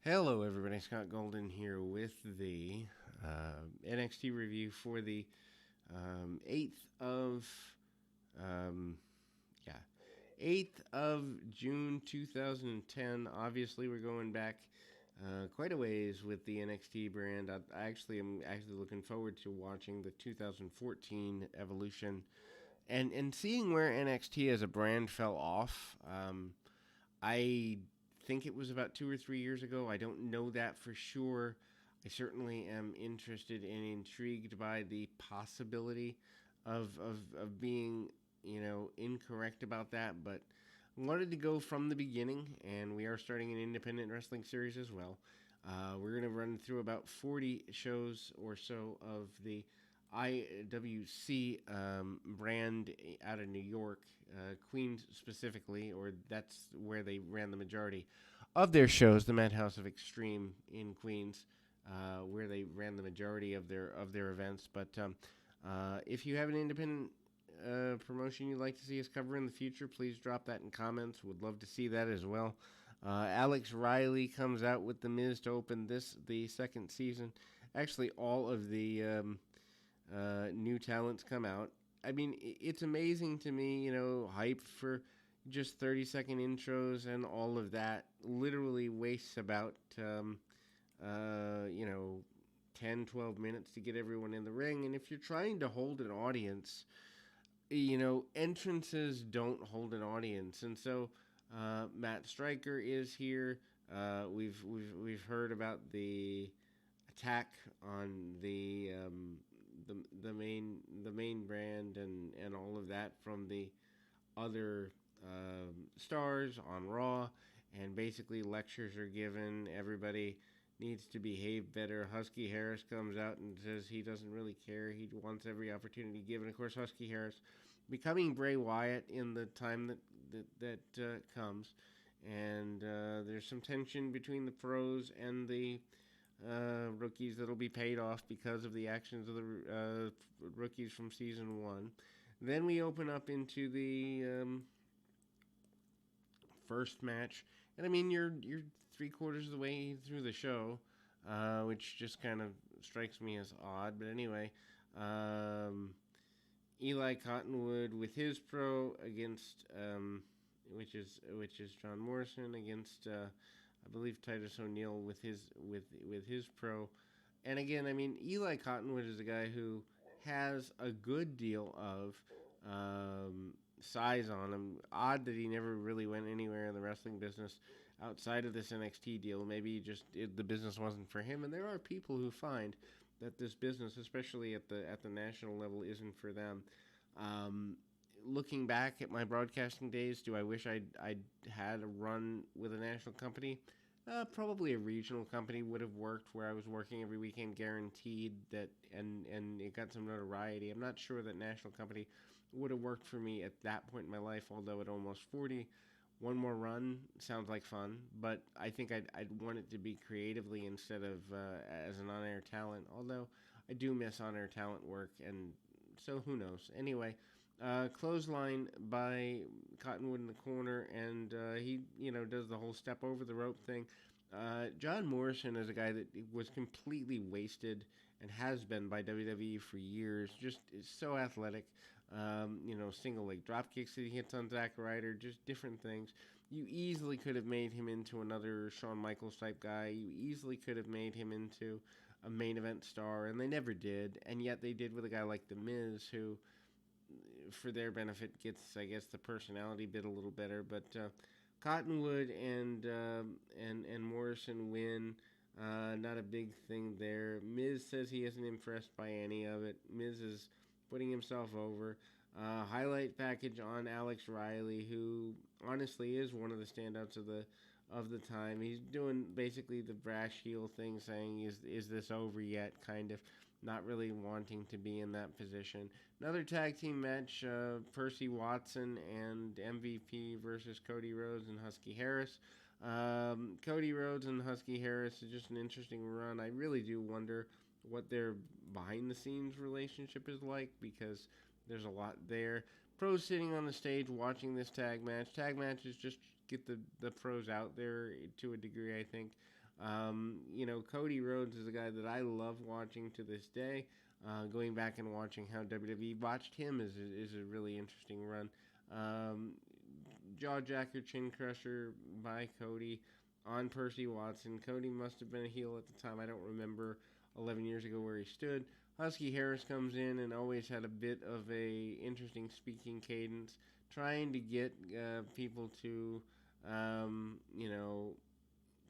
Hello, everybody. Scott Golden here with the NXT review for the 8th of um, yeah 8th of June 2010. Obviously, we're going back quite a ways with the NXT brand. I actually am actually looking forward to watching the 2014 evolution and seeing where NXT as a brand fell off. I think it was about 2 or 3 years ago. I don't know that for sure. I certainly am interested and intrigued by the possibility of being, incorrect about that. But I wanted to go from the beginning, and we are starting an independent wrestling series as well. We're going to run through about 40 shows or so of the IWC brand out of New York, Queens specifically, or that's where they ran the majority of their shows, the Madhouse of Extreme in Queens, where they ran the majority of their events. But if you have an independent promotion you'd like to see us cover in the future, please drop that in comments. Would love to see that as well. Alex Riley comes out with The Miz to open the second season. Actually, all of the new talents come out. I mean, it's amazing to me, hype for just 30-second intros and all of that literally wastes about, 10, 12 minutes to get everyone in the ring. And if you're trying to hold an audience, entrances don't hold an audience. And so Matt Stryker is here. We've heard about the attack on the main brand and all of that from the other stars on Raw, and basically lectures are given. Everybody needs to behave better. Husky Harris comes out and says he doesn't really care. He wants every opportunity given. Of course, Husky Harris becoming Bray Wyatt in the time that comes, and there's some tension between the pros and the rookies that'll be paid off because of the actions of the rookies from season one. Then we open up into the first match, and I mean you're 3/4 of the way through the show, which just kind of strikes me as odd. But anyway, um, Eli Cottonwood with his pro against which is John Morrison against I believe Titus O'Neil with his pro. And again, I mean Eli Cottonwood is a guy who has a good deal of size on him. Odd that he never really went anywhere in the wrestling business outside of this NXT deal. Maybe the business wasn't for him. And there are people who find that this business, especially at the national level, isn't for them. Um, Looking back at my broadcasting days, do I wish I'd had a run with a national company? Probably a regional company would have worked, where I was working every weekend, guaranteed that, and it got some notoriety. I'm not sure that national company would have worked for me at that point in my life. Although at almost 40, one more run sounds like fun, but I think I'd want it to be creatively instead of as an on-air talent. Although I do miss on-air talent work, and so who knows? Anyway, clothesline by Cottonwood in the corner, and he does the whole step over the rope thing. John Morrison is a guy that was completely wasted and has been by WWE for years. Just is so athletic. Single leg drop kicks that he hits on Zack Ryder, just different things. You easily could have made him into another Shawn Michaels type guy. You easily could have made him into a main event star, and they never did. And yet they did with a guy like The Miz, who, for their benefit, gets, I guess, the personality bit a little better. But Cottonwood and Morrison win. Not a big thing there. Miz says he isn't impressed by any of it. Miz is putting himself over. Highlight package on Alex Riley, who honestly is one of the standouts of the time. He's doing basically the brash heel thing, saying, "Is this over yet?" Kind of, not really wanting to be in that position. Another tag team match: Percy Watson and MVP versus Cody Rhodes and Husky Harris. Cody Rhodes and Husky Harris is just an interesting run. I really do wonder what their behind the scenes relationship is like, because there's a lot there. Pros sitting on the stage watching this tag match. Tag matches just get the pros out there to a degree, I think. Cody Rhodes is a guy that I love watching to this day. Going back and watching how WWE botched him is a really interesting run. Um, Jaw Jacker, Chin Crusher by Cody on Percy Watson. Cody must have been a heel at the time. I don't remember 11 years ago where he stood. Husky Harris comes in and always had a bit of a interesting speaking cadence, trying to get people to,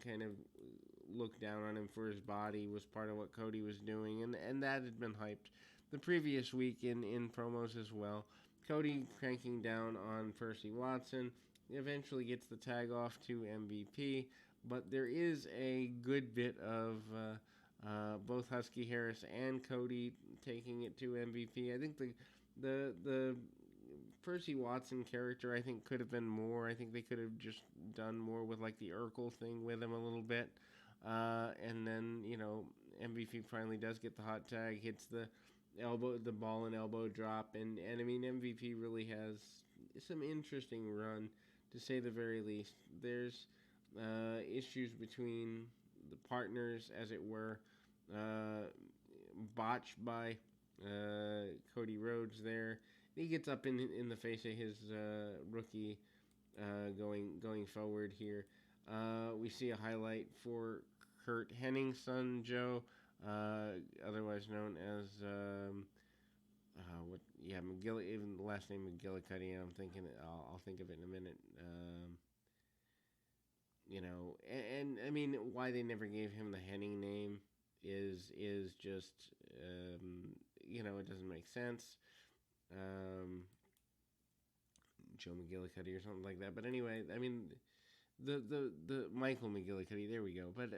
kind of look down on him for his body was part of what Cody was doing, and that had been hyped the previous week in promos as well. Cody cranking down on Percy Watson eventually gets the tag off to MVP, but there is a good bit of both Husky Harris and Cody taking it to MVP. I think the Percy Watson character, I think, could have been more. I think they could have just done more with like the Urkel thing with him a little bit. And then, MVP finally does get the hot tag, hits the ball and elbow drop. And I mean, MVP really has some interesting run, to say the very least. There's issues between the partners, as it were, botched by Cody Rhodes there. He gets up in the face of his rookie going forward here. We see a highlight for Kurt Hennig's son, Joe, otherwise known as even the last name McGillicuddy. I'm thinking I'll think of it in a minute. And I mean, why they never gave him the Henning name is just it doesn't make sense. Joe McGillicuddy or something like that. But anyway, I mean, the Michael McGillicuddy. There we go. But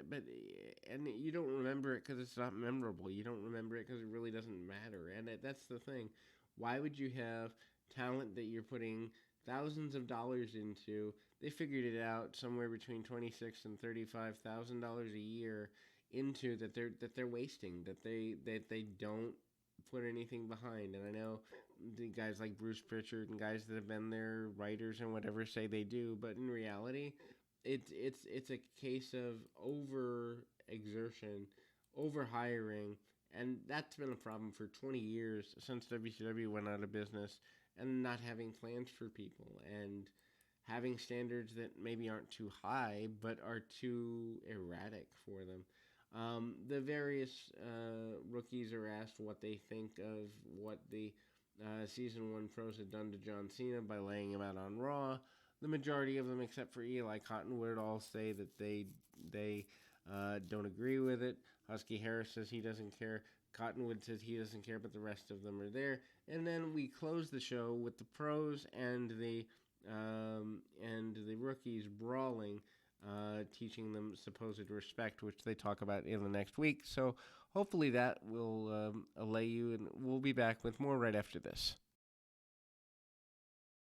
and you don't remember it because it's not memorable. You don't remember it because it really doesn't matter. And that's the thing. Why would you have talent that you're putting thousands of dollars into? They figured it out somewhere between $26,000 and $35,000 a year into that they're wasting, that they don't put anything behind. And I know the guys like Bruce Pritchard and guys that have been there, writers and whatever, say they do, but in reality, it's a case of over exertion, over hiring, and that's been a problem for 20 years since WCW went out of business, and not having plans for people and having standards that maybe aren't too high but are too erratic for them. The various rookies are asked what they think of what the Season 1 pros had done to John Cena by laying him out on Raw. The majority of them, except for Eli Cottonwood, all say that they don't agree with it. Husky Harris says he doesn't care. Cottonwood says he doesn't care, but the rest of them are there. And then we close the show with the pros and the rookies brawling, teaching them supposed respect, which they talk about in the next week. So hopefully that will allay you, and we'll be back with more right after this.